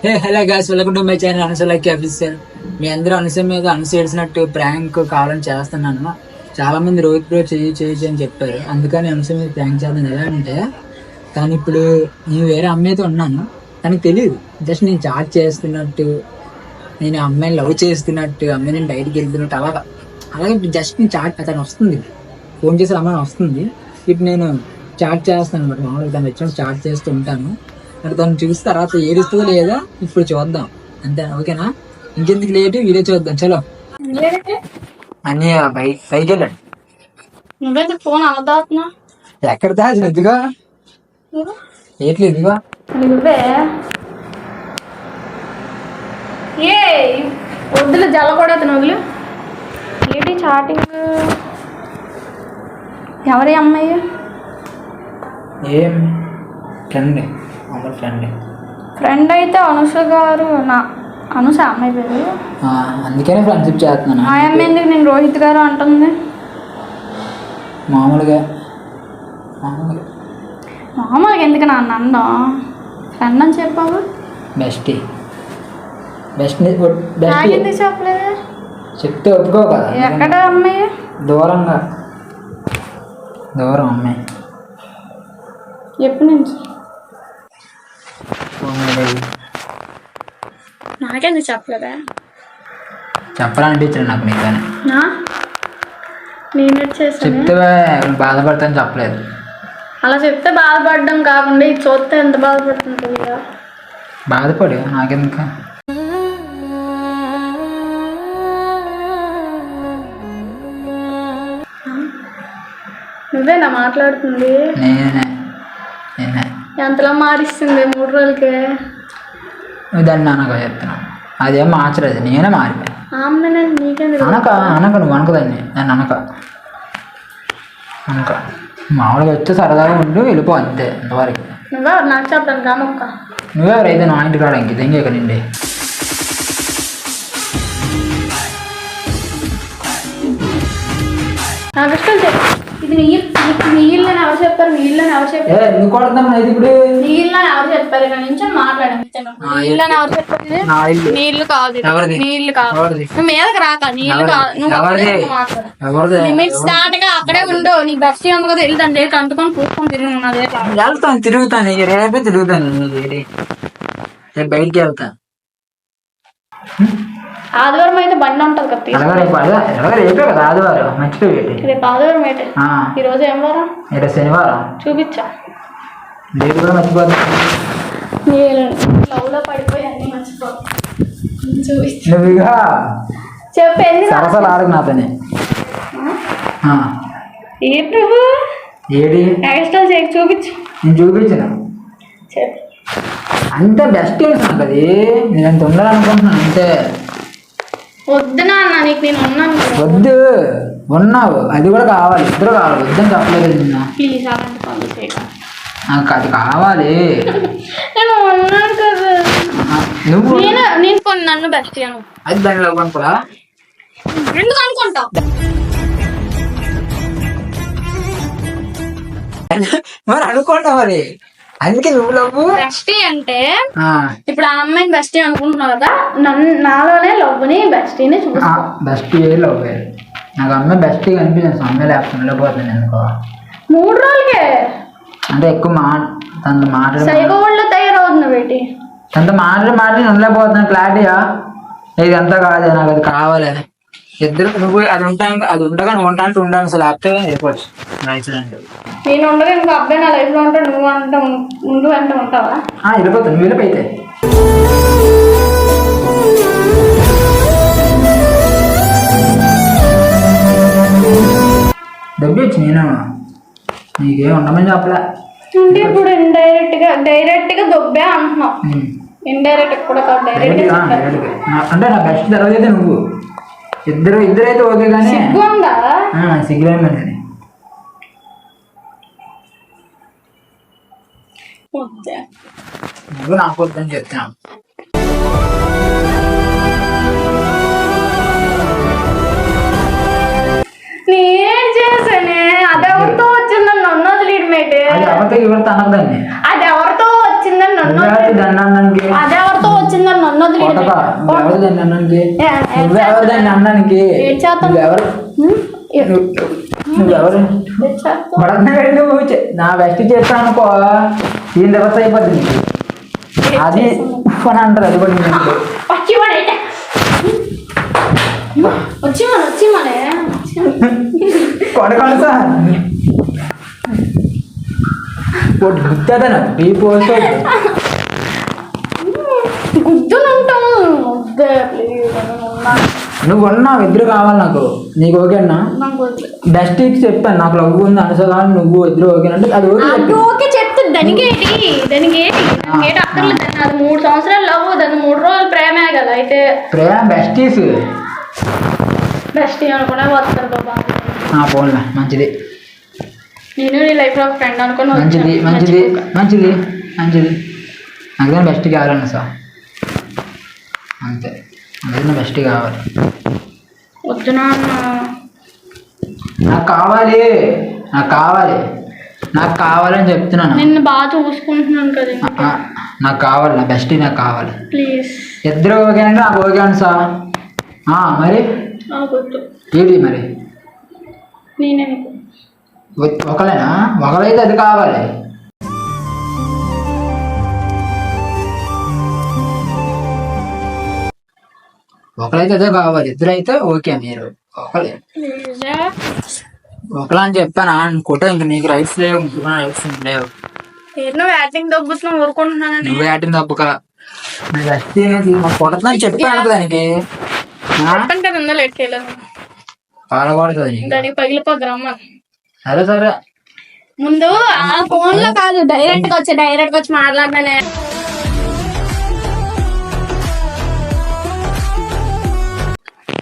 Hello guys, welcome to my channel అనసలకి official. మీ అందరూ అనస మీద అనస ఏడ్చినట్టు ప్రాంక్ కావాలని చేస్తున్నాను. చాలా మంది రోహిత్ బ్రో చేయి అని చెప్పారు, అందుకని అనస మీద ప్రాంక్ చేద్దాం. ఎలా అంటే కానీ ఇప్పుడు నేను వేరే అమ్మాయితో ఉన్నాను, తనకు తెలియదు. జస్ట్ నేను చాట్ చేస్తున్నట్టు, నేను అమ్మాయిని లవ్ చేస్తున్నట్టు, అమ్మాయి నేను బయటికి వెళ్తున్నట్టు అలాగే జస్ట్ నేను చాట్, తను వస్తుంది ఫోన్ చేసి అమ్మాయి వస్తుంది. ఇప్పుడు నేను చాట్ చేస్తాను అనమాట. మామూలుగా తను వచ్చినప్పుడు చాట్ చేస్తూ ఉంటాను. మరి తను చూసి తర్వాత ఏడుస్తుందో లేదా ఇప్పుడు చూద్దాం, అంతే. ఓకేనా? ఇంకెందుకు లేటు, వీడియో చూద్దాం. చలో అని పైకి వెళ్ళండి. నువ్వేందుకు ఫోన్ అలా దాతున్నా? ఎక్కడ దాచిన? ఇదిగా ఏట్లేదు, ఇదిగా నువ్వే ఏ వద్దులు జల్ల కూడా వదిలు. ఏంటి చాటింగ్? ఎవరి అమ్మాయి? ఏం ఫ్రెండ్, అమ్మాయి ఫ్రెండ్. ఫ్రెండ్ అయితే అనుష గారు. నా అనుష అమ్మాయి పేరు. అందుకనే ఫ్రెండ్షిప్ చేస్తున్నాను. ఆ అమ్మాయి ఎందుకు నేను రోహిత్ గారు అంటుంది? మామూలుగా ఎందుకు నా నన్ను ఫ్రెండ్ అని చెప్పావు? బెస్ట్ నాకెందుకు చెప్పలేదు? చెప్తే ఒప్పుకో కదా. ఎక్కడ అమ్మాయి? దూరం అమ్మాయి. ఎప్పటి నుంచి? నాకెందుకు చెప్పలేదా? చెప్పాలనిపించలేదు నాకు నీకని. నేను చేసాను. చెప్తే బాధపడతాను చెప్పలేదు. అలా చెప్తే బాధపడడం కాకుండా ఇది చూస్తే ఎంత బాధపడుతుంది. బాధపడి నాకెందుకు? నువ్వేనా మాట్లాడుతుంది? నేనే. ఎంతలా మారిస్తుంది 3 రోజులకే? దాన్ని అనగా చెప్తున్నాను. అదేం మార్చలేదు, నేనే మారిపోయాను. నీకెందుకు అనక నువ్వు అనకదాన్ని. నన్ను అనక మామూలుగా వచ్చి సరదాగా ఉండు, వెళ్ళిపో, అంతే. ఇంతవరకు నువ్వెవరు నాకు చెప్పడానికి? అమ్మక్క నువ్వెవరైతే నా ఇంటికి రావడానికి దెంగే కదండి. నాకు ఇష్టం చెప్పు. ఇది నీళ్ళని ఎవరు చెప్పారు? నీళ్ళని ఎవరు చెప్పారు? నువ్వు కొడతాం ఇప్పుడు. నీళ్ళని ఎవరు చెప్పారు? ఇక్కడ నుంచి మాట్లాడాను. నీళ్ళని ఎవరు చెప్పారు? నీళ్లు కాదు, నీళ్లు కాదు. నువ్వు మీదకి రాక. నీళ్లు కాదు, నువ్వు లిమిట్స్ దాటగా అక్కడే ఉండవు. నీ బస్సు ఉంది కదా, వెళ్తాను రేపు అంటుకొని కూర్చొని తిరుగుతాను. రేపే తిరుగుతాను. రేపు బయటికి వెళ్తా. ఆదివారం అయితే బండి ఉంటుంది కదా. రేపే కదా ఆదివారం, మర్చిపోయి. రేపు ఆదివారం అయితే ఈ రోజు ఏం వారం? రేపు శనివారం. చూపించా. రేపు కూడా మర్చిపోతా. లవ్ లో పడిపోయి అన్ని మర్చిపో. నువ్వుగా చెప్పండి. సరసాలు ఆడకు నాతోనే. ఏ ప్రభు ఏడి ఎక్స్ట్రా చేసి చూపించు. నేను చూపించిన చెప్పు. అంత బెస్ట్ చేసాను కదా. నేను అంత ఉండాలనుకుంటున్నాను అంతే. వద్దు నాన్న, నీకు నేను ఉన్నాను. వద్దు, ఉన్నావు. అది కూడా కావాలి, ఇద్దరు కావాలి. వద్దని చెప్పలేదు నిన్న. ప్లీజ్ అలాంటి పనులు చేయడం. నాకు అది కావాలి. నేను ఉన్నాను కదా. నువ్వు నేను కొన్ని నన్ను బెస్ట్ అది దానిలో అనుకోరా? ఎందుకు అనుకుంటావు? మరి అనుకోండి మరి. అందుకే నువ్వు బెస్టీ అంటే ఇప్పుడు ఆ అమ్మాయిని బెస్టీ అనుకుంటున్నావు కదా, నాలోనే లవ్ని బెస్టీని చూస్తా. Bestie love. నాకు అమ్మాయి బెస్టీ కనిపించింది. అమ్మాయి లేకపోతే వెళ్ళిపోతుంది ఎందుకో. 3 రోజులకే అంటే ఎక్కువ తనతో మాట్లాడి సైకో వాళ్ళలో తయారవుతున్నా బేటి. తనతో మాట్లాడి ఉండలేకపోతున్నాను. క్లారిటీగా ఇది అంతా కాదు, నాకు అది కావాలి. ఇద్దరు నువ్వు అది ఉంటాను, అది ఉండగా నువ్వు ఉంటాను ఉండాలి. అసలు లేకపోతే అయిపోవచ్చు. నేను ఉండగా ఇంకో అబ్బాయి నా లైఫ్ లో ఉంటాడు, నువ్వు అంటే ఉండు అంటే ఉంటావా? వెళ్ళిపోతాను. నువ్వు వెళ్ళిపోయితే డబ్బు ఇచ్చి నేను నీకేం ఉండమని చెప్పలే. అంటే ఇప్పుడు డైరెక్ట్ గా దొబ్బే అంటున్నావు. ఇండైరెక్ట్ కూడా కాదు, డైరెక్ట్. అంటే నా బెస్ట్ తర్వాత నువ్వు ఇద్దరైతే ఓకే. కానీ సిగ్గుందా? సిగ్గులేమండి. నువ్వు నాకు వద్దని చెప్తున్నావు. నేనేం చేశానే? అదెవరితో వచ్చిందని నన్ను వదిలేయడమేంటి? అది ఎవరితో అనకదాన్ని. అది ఎవరితో వచ్చిందని నన్ను, అదెవరితో వచ్చిందని ఎవరిదాన్ని అన్నానికి నువ్వెవరిదాన్ని అన్నానికి నువ్వెవరు నువ్వు నా బెస్ట్ చేస్తా అనుకో దీని రివర్స్ అయిపోద్ది నీకు అది ఉఫ్ అని అంటారు అది కూడా కొడకండి సార్ గుర్తుందా టీ పోస్ట్ నువ్వు ఉన్నావు ఇద్దరు కావాలి నాకు నీకు ఓకేనా బెస్ట్ చెప్పాను నాకు లవ్ ఉంది అనుసగా నువ్వు ఇద్దరు ఓకేనంటే అది ఓకే చెప్తే దానికి అక్కర్లేదు 3 సంవత్సరాలు లవ్ దాన్ని 3 రోజులు ప్రేమే కదా అయితే ప్రేమ బెస్టీస్ బెస్టీ అనుకునే వస్తారు బాబా పోన్లే మంచిది నేను నీ లైఫ్ లో ఫ్రెండ్ అనుకుని మంచిది మంచిది మంచిది మంచిది నాకు బెస్ట్ కావాలన్నా సార్ అంతే అందుకని బెస్ట్ కావాలి వద్దు నాకు కావాలి నాకు కావాలి నాకు కావాలని చెప్తున్నాను నిన్ను బాగా చూసుకుంటున్నాను కదా నాకు కావాలి నా బెస్ట్ నాకు కావాలి ప్లీజ్ ఇద్దరు ఓకే అంటే నాకు ఓకే అండి సార్ మరి ఏంటి మరి నేనే ఒకలేనా ఒకలైతే అది కావాలి ఒకలైతే అదే కావాలి ఇద్దరైతే ఓకే మీరు ఒకలే ఒకలా అని చెప్పాను అనుకుంటా ఇంక నీకు రైట్స్ లేవు రైట్స్ లేవు నువ్వు యాక్టింగ్ దొబ్బుతున్నావు ఊరుకుంటున్నాను నువ్వు యాక్టింగ్ దబ్బుక కొడుతున్నాను చెప్పాను దానికి పాలకూడదు పగిలిపోద్దు సరే సరే ముందు ఆ ఫోన్ లో కాదు డైరెక్ట్ గా వచ్చి మాట్లాడినానే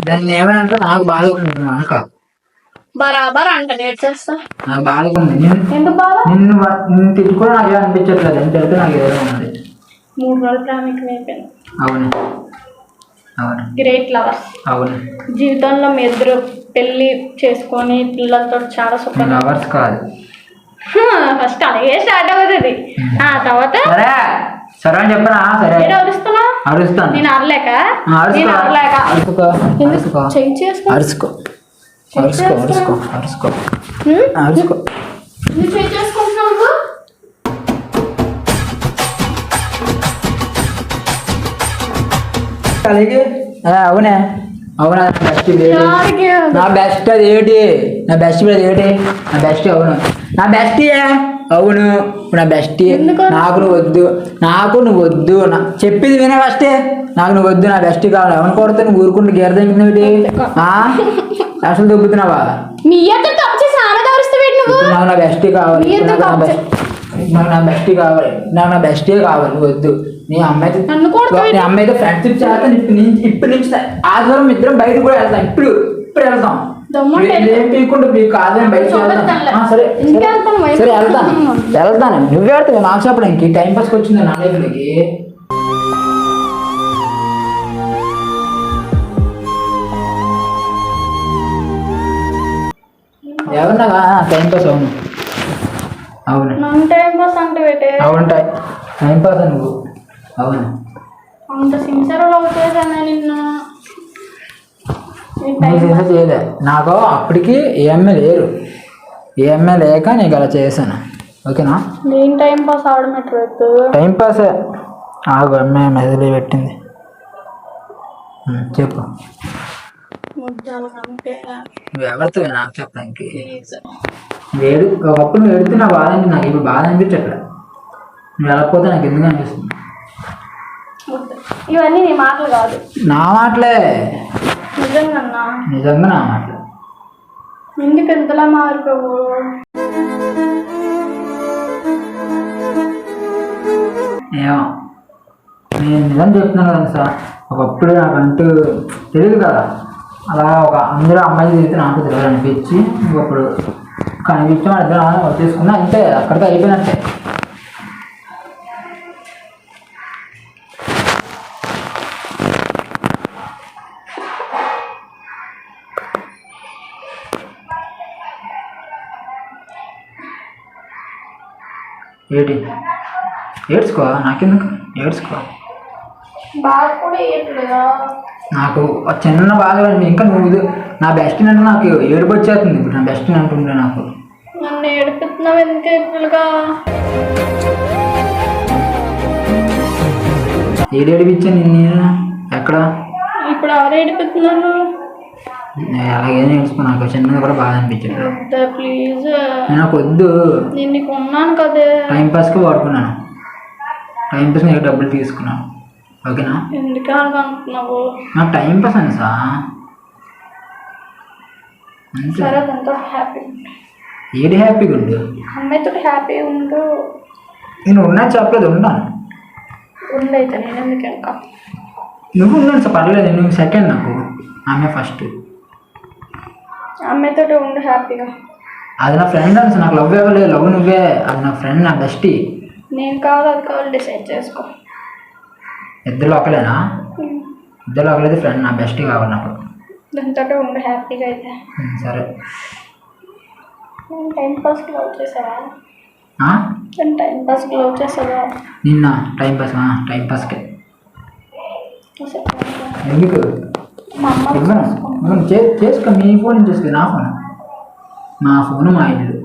దాన్ని ఏమైనా నాకు బాధకుంటున్నాను కాదు బరాబర్ అంట నేర్చేస్తా నాకు బాధకుంది నిన్ను తిట్టుకోవడం నాకు అనిపించట్లేదు ఎంత వెళ్తే నాకు ఏదో ఉన్నది 3 రోజులు ప్రేమికులు అవును అవును గ్రేట్ లవర్స్ అవును జీవితంలో మీ ఇద్దరు పెళ్లి చేసుకొని పిల్లలతో చాలా సుఖం లవర్స్ కాదు ఫస్ట్ అలాగే స్టార్ట్ అవుతుంది తర్వాత సరే అని చెప్పనా సరే అరుస్తున్నా అరుస్తాను నేను అరలేక అరుసుకో అరుసుకో అరుసుకో అరుసుకో అరుసుకో అవునే అవునా నా బెస్ట్ అది ఏంటి నా బెస్ట్ అది ఏంటి నా బెస్ట్ అవును నా బెస్ట్ అవును నా బెస్ట్ నాకు నువ్వు వద్దు చెప్పింది వినే ఫస్టే నాకు నువ్వు వద్దు నా బెస్ట్ కావాలి ఎవరిని కొడితే నువ్వు ఊరుకుంటూ గీర తగ్గింది అసలు దొబ్బుతున్నావా నాకు నా బెస్ట్ కావాలి నాకు నా బెస్ట్ కావాలి నాకు నా బెస్టే కావాలి నువ్వు వద్దు నీ అమ్మాయితో ఫ్రెండ్షిప్ చేస్తాను ఇప్పటి నుంచి ఆదివారం ఇద్దరం బయట కూడా వెళ్తాం ఇప్పుడు వెళ్తాం కాదని బయట సరే సరే వెళ్తాను నువ్వే వెళ్తావు నాకు చెప్పడానికి టైం పాస్కి వచ్చింది నా లైఫ్లోకి ఎవరన్నా టైం పాస్ అవును అవును టైం పాస్ అంటే అవుంటాయి టైం పాస్ నువ్వు అవును అంత సిన్సియర్ లవ్ చేశాను నిన్ను చేయలే నాకు అప్పటికి ఏఎంఏ లేరు ఏఎంఏ లేక నీకు అలా చేశాను ఓకేనా నేను టైం పాస్ ఆడమెట్టు టైం పాసే ఆగు అమ్మాయి మెదలు పెట్టింది చెప్పు నువ్వు ఎవరితో నాకు చెప్పడానికి ఒకప్పుడు నువ్వు వెళితే నా బాధ నాకు ఇప్పుడు బాధ అనిపించట్లే నువ్వు వెళ్ళకపోతే నాకు ఎందుకు అనిపిస్తుంది ఇవన్నీ నీ మాటలు కాదు నా మాటలే నిజంగా నా మాటలు ఎందుకు ఎంతలా మారిపోవు ఏమో నేను నిజం చెప్తున్నాను కదా సార్ ఒకప్పుడు నాకంటూ తెలియదు కదా అలా అందరూ అమ్మాయి తిరిగితే నాకు తెలియదు అనిపించి ఇంకొప్పుడు కనిపించి మన ఇద్దరు వచ్చేసుకున్నా అంతే అక్కడితో అయిపోయినట్టే ఏడ్చుకో నాకెందుకు ఏడ్చుకో బాగా కూడా వేయట్లేదా? నాకు చిన్న బాధ ఇంకా నువ్వు నా బెస్ట్ అంటే నాకు ఏడుపు వచ్చేస్తుంది ఇప్పుడు నా బెస్ట్ అంటుండే నాకు. నన్ను ఏడిపిస్తున్నావు ఎందుకు ఇప్పుడుగా? ఏడిపించాను నేను ఎక్కడ? ఇప్పుడు ఎవరు ఏడిపిస్తున్నారు? అలాగే నేర్చుకో, నాకు చిన్నది కూడా బాధ అనిపించదు. ప్లీజ్ నాకు వద్దు, నేను నీకు ఉన్నాను కదా. టైంపాస్కి వాడుకున్నాను, టైంపాస్ నీకు డబ్బులు తీసుకున్నాను ఓకేనా? ఎందుకు అనుకుంటున్నావు? నాకు టైంపాస్ అని సరే దాంతో హ్యాపీ. ఏది హ్యాపీగా ఉండు? అమ్మాయితో హ్యాపీ ఉండు. నేను ఉన్నా చెప్పలేదు, ఉన్నాను. ఉండైతే నేను ఎందుకు ఇంకా? నువ్వు ఉన్నాను సార్ పర్లేదు, నువ్వు సెకండ్, నాకు ఆమె ఫస్ట్. అమ్మాయితో ఉండు హ్యాపీగా. అది నా ఫ్రెండ్ అని నాకు లవ్ ఇవ్వలేదు, లవ్ నువ్వే, అది నా ఫ్రెండ్, నా బెస్టీ. నేను కావాలి అది కావాలి డిసైడ్ చేసుకో. ఇద్దరు ఒకలేనా? ఇద్దరు ఒకలేదు, ఫ్రెండ్ నా బెస్టీ కావాలి నాకు. దాంతో ఉండు హ్యాపీగా అయితే. సరే. టైంపాస్కి లవ్ చేసావా? టైంపాస్కి లవ్ చేసావా? నిన్న టైంపాస్కే. ఎందుకు చేసుకో, మీ ఫోన్ చేసుకో, నా ఫోన్, మా ఫోను మా ఇల్లు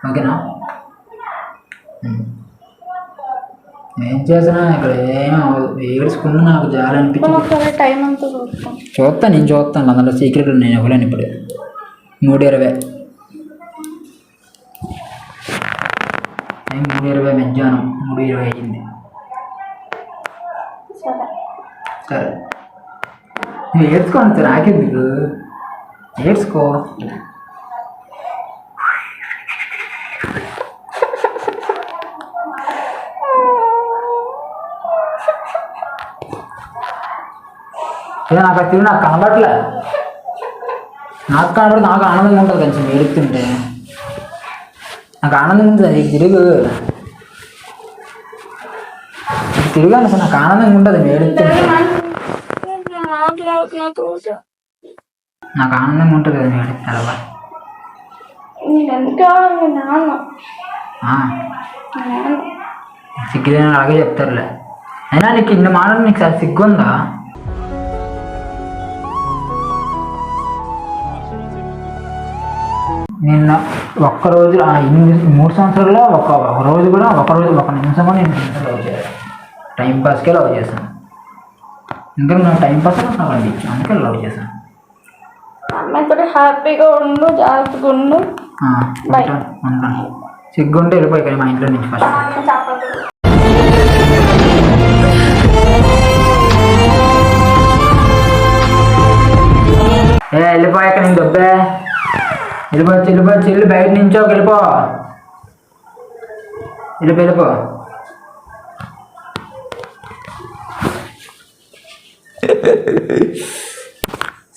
ఓకేనా? ఏం చేసినా ఇక్కడ ఏమో ఏడ్చుకున్నా నాకు జాలనిపించింది. టైం అంతా చూస్తాను, నేను చూస్తాను, అందులో సీక్రెట్ నేను ఇవ్వలేను. ఇప్పుడు 3:20 టైం, 3:20 మధ్యాహ్నం 3:20 అయ్యింది. సరే నువ్వు ఏడ్చుకోండి, నాకెందుకు ఏడ్చుకో. నాకు తిరిగి నాకు కనబడలే, నాకు కనబడి నాకు ఆనందంగా ఉంటుంది కొంచెం ఏడుతుంటే, నాకు ఆనందంగా ఉంటుంది. నీకు తిరిగాను సార్, నాకు ఆనందంగా ఉంటుంది ఏడుతుంటే, నాకు ఆనందంగా ఉంటుంది కదా ఏడితే. అలా సిగ్గులేని అలాగే చెప్తారులే. అయినా నీకు ఇన్ని మాటలు నీకు సార్ సిగ్గుందా? నిన్న ఒక్కరోజు 3 సంవత్సరాల్లో ఒక రోజు కూడా ఒక నిమిషం కూడా నేను లవ్ చేయాలి. టైంపాస్కే లవ్ చేశాను, ఇంకా నాకు టైంపాస్ నాకు అనిపించాను, అందుకే లవ్ చేశాను. అమ్మాయితో హ్యాపీగా ఉండు, జాగ్రత్తగా ఉండు. ఉంటాను. సిగ్గుంటే వెళ్ళిపోయి కానీ మా ఇంట్లో నుంచి ఫస్ట్. వెళ్ళిపోయాక నేను దొబ్బే, వెళ్ళిపోవచ్చు వెళ్ళి బయట నుంచో వెళ్ళిపో.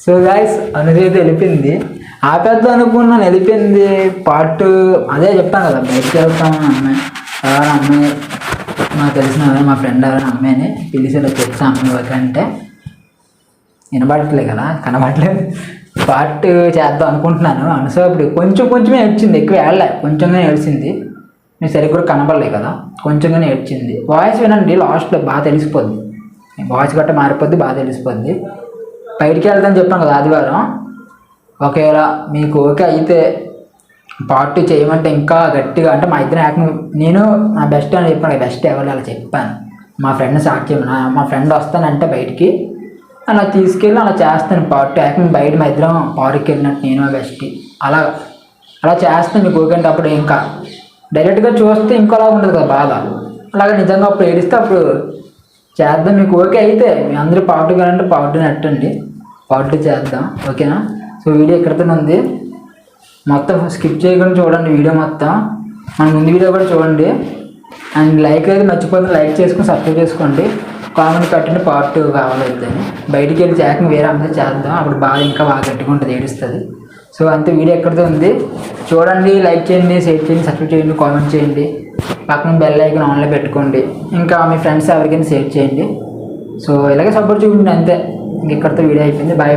సో గైస్ అనుజైతే వెళ్ళిపోయింది, ఆపేద్దాం అనుకున్నాను, వెళ్ళిపోయింది. పార్ట్ అదే చెప్పాను కదా, బయటకు వెళ్తామని అమ్మాయి నాకు తెలిసిన మా ఫ్రెండ్ ఎవరైనా అమ్మాయిని పిలిచేలా చెప్తా. అమ్మాయి వరకు అంటే వినబడట్లే కదా, కనబడట్లేదు. పార్ట్ చేద్దాం అనుకుంటున్నాను. అనుసో ఇప్పుడు కొంచెమే ఏడ్చింది, ఎక్కువ ఏడలే, కొంచెంగానే ఏడ్చింది. మీరు సరిగ్గా కూడా కనబడలే కదా, కొంచెంగానే ఏడ్చింది. వాయిస్ వినండి, లాస్ట్లో బాగా తెలిసిపోద్ది, వాయిస్ గట్ట మారిపోద్ది, బాగా తెలిసిపోద్ది. బయటికి వెళ్తాను చెప్పాను కదా ఆదివారం. ఒకవేళ మీకు ఓకే అయితే పార్ట్ 2 చేయమంటే ఇంకా గట్టిగా, అంటే మా ఇద్దరు యాక్టింగ్, నేను నా బెస్ట్ అని చెప్పాను, బెస్ట్ ఎవరు అలా చెప్పాను. మా ఫ్రెండ్ సాక్ష్యం, మా ఫ్రెండ్ వస్తానంటే బయటికి అలా తీసుకెళ్ళి అలా చేస్తాను. పార్ట్ 2 యాక్టింగ్ బయట మా ఇద్దరం పార్క్కి వెళ్ళినట్టు, నేను బెస్ట్ అలా చేస్తాను. మీకు ఓకే అంటే అప్పుడు ఇంకా డైరెక్ట్గా చూస్తే ఇంకోలా ఉంటుంది కదా బాధ, అలాగే నిజంగా అప్పుడు ఏడిస్తే అప్పుడు చేద్దాం. మీకు ఓకే అయితే మీ అందరూ పార్ట్ 2 కావాలంటే పార్ట్ 2 నెట్టండి, పార్ట్ 2 చేద్దాం ఓకేనా? సో వీడియో ఎక్కడితో ఉంది, మొత్తం స్కిప్ చేయకుండా చూడండి వీడియో మొత్తం, మన ముందు వీడియో కూడా చూడండి. అండ్ లైక్ అయితే మర్చిపోతుంది, లైక్ చేసుకొని సబ్స్క్రైబ్ చేసుకోండి. కామెంట్ పెట్టండి పార్ట్ 2 కావాలని. బయటికి వెళ్ళి చేక వేరే అమ్మాయి చేద్దాం, అప్పుడు బాగా ఇంకా బాగా గట్టిగా ఉంటుంది, ఏడుస్తుంది. సో అంతే, వీడియో ఎక్కడితో ఉంది చూడండి, లైక్ చేయండి, షేర్ చేయండి, సబ్స్క్రైబ్ చేయండి, కామెంట్ చేయండి, పక్కన బెల్ ఐకాన్ ఆన్లో పెట్టుకోండి. ఇంకా మీ ఫ్రెండ్స్ ఎవరికైనా షేర్ చేయండి. సో ఇలాగే సపోర్ట్ చూపించండి అంతే. ఇంకెక్కడితో వీడియో అయిపోయింది. బాయ్.